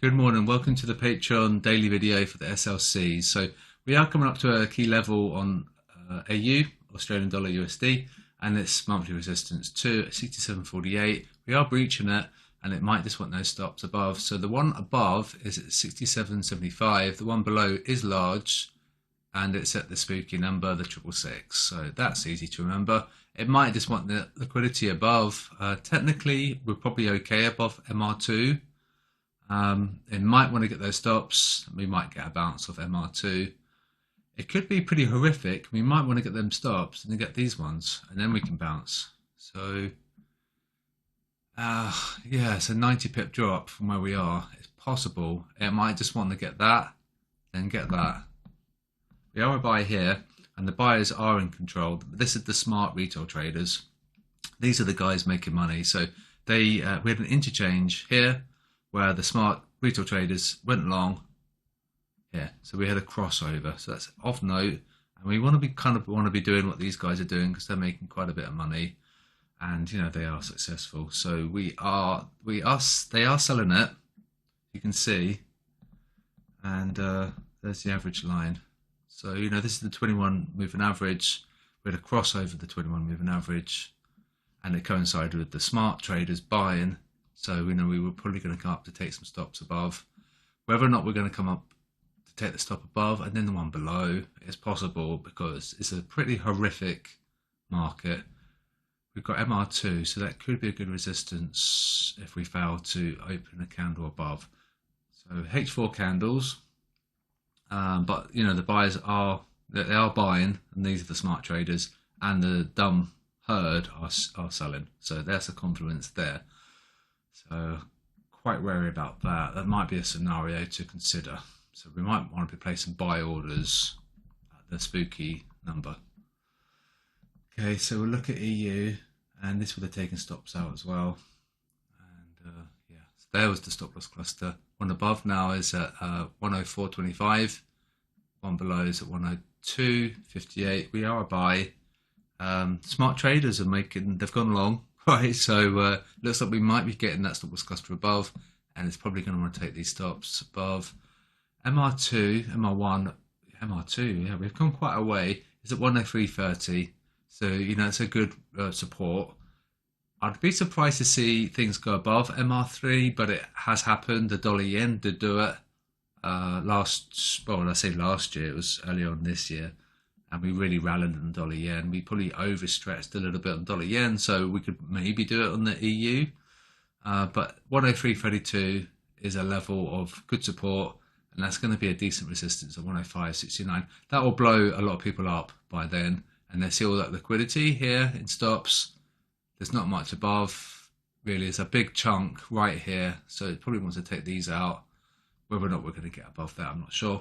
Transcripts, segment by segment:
Good morning. Welcome to the Patreon daily video for the SLC. So we are coming up to a key level on AU, Australian dollar USD, and its monthly resistance to 67.48. We are breaching it, and it might just want those stops above. So the one above is at 67.75. The one below is large, and it's at the spooky number, the 666. So that's easy to remember. It might just want the liquidity above. Technically, we're probably okay above MR2. It might want to get those stops. We might get a bounce off MR2. It could be pretty horrific. We might want to get them stops and then get these ones, and then we can bounce. So, yeah, it's a 90 pip drop from where we are. It's possible. It might just want to get that, then get that. We are a buy here, and the buyers are in control. This is the smart retail traders. These are the guys making money. So we had an interchange here, where the smart retail traders went long here. So we had a crossover. So that's off note. And we want to be doing what these guys are doing because they're making quite a bit of money. And, you know, they are successful. So they are selling it. You can see. And there's the average line. So, you know, this is the 21 moving average. We had a crossover the 21 moving average. And it coincided with the smart traders buying. So we know we were probably going to come up to take some stops above. Whether or not we're going to come up to take the stop above and then the one below is possible because it's a pretty horrific market. We've got MR2, so that could be a good resistance if we fail to open a candle above. So H4 candles, but you know the buyers are buying, and these are the smart traders, and the dumb herd are selling. So there's a confluence there. So quite wary about that. That might be a scenario to consider. So we might want to be placing buy orders at the spooky number. Okay, so we'll look at EU, and this would have taken stops out as well. And yeah, so there was the stop loss cluster. One above now is at 104.25. One below is at 102.58. We are a buy. Smart traders they've gone long. Right, so looks like we might be getting that stop loss cluster above, and it's probably going to want to take these stops above. MR2, MR1, MR2, yeah, we've come quite a way. It's at 103.30, so you know it's a good support. I'd be surprised to see things go above MR3, but it has happened. The dollar yen did do it when I say last year, it was earlier on this year. And we really rallied on dollar yen. We probably overstretched a little bit on dollar yen, so we could maybe do it on the EU. But 103.32 is a level of good support, and that's going to be a decent resistance at 105.69. That will blow a lot of people up by then, and they see all that liquidity here in stops. There's not much above, really. It's a big chunk right here, so it probably wants to take these out. Whether or not we're going to get above that, I'm not sure.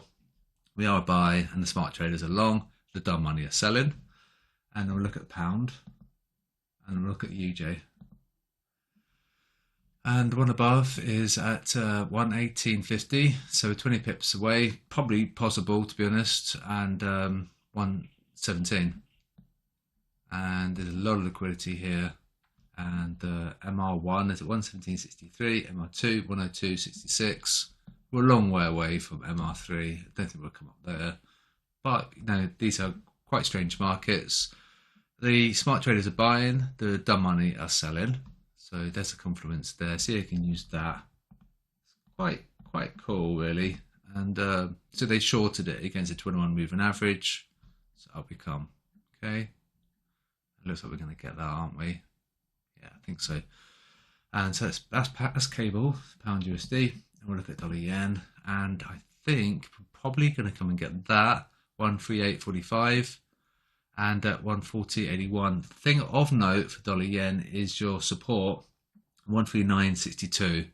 We are a buy, and the smart traders are long. The dumb money are selling, and we'll look at pound, and we'll look at UJ, and the one above is at 118.50, so 20 pips away, probably possible to be honest, and 117, and there's a lot of liquidity here, and MR1 is at 117.63, MR2 102.66. We're a long way away from MR3. I don't think we'll come up there. But, you know, these are quite strange markets. The smart traders are buying, the dumb money are selling. So there's a confluence there. See, you can use that. It's quite cool, really. And so they shorted it against a 21 moving average. So up we come. Okay. It looks like we're going to get that, aren't we? Yeah, I think so. And so that's cable, pound USD. And we'll look at dollar yen. And I think we're probably going to come and get that. 138.45 and at 140.81. Thing of note for dollar yen is your support 139.62.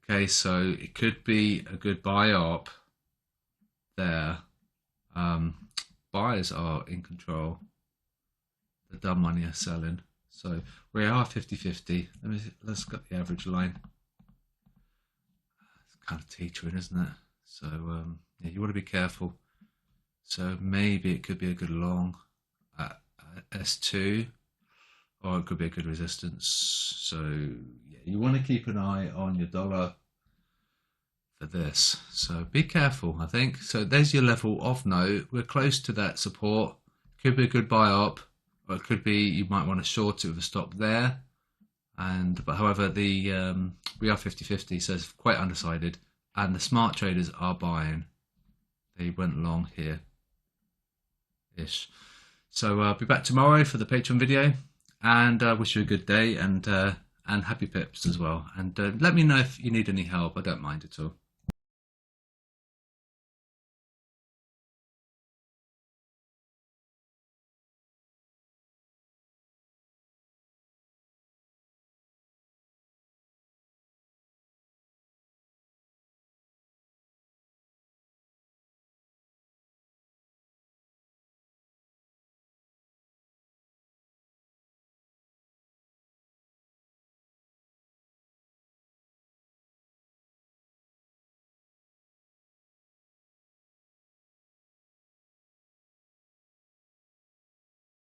Okay, so it could be a good buy up there. Buyers are in control. The dumb money are selling. So we are 50-50. Let's get the average line. It's kind of teetering, isn't it? So yeah, you want to be careful. So maybe it could be a good long at S2, or it could be a good resistance. So yeah, you want to keep an eye on your dollar for this. So be careful, I think. So there's your level of note. We're close to that support. Could be a good buy up, or it could be you might want to short it with a stop there. But however, we are 50-50, so it's quite undecided. And the smart traders are buying. They went long here ish. So I'll be back tomorrow for the Patreon video, and wish you a good day and happy pips as well. And let me know if you need any help. I don't mind at all.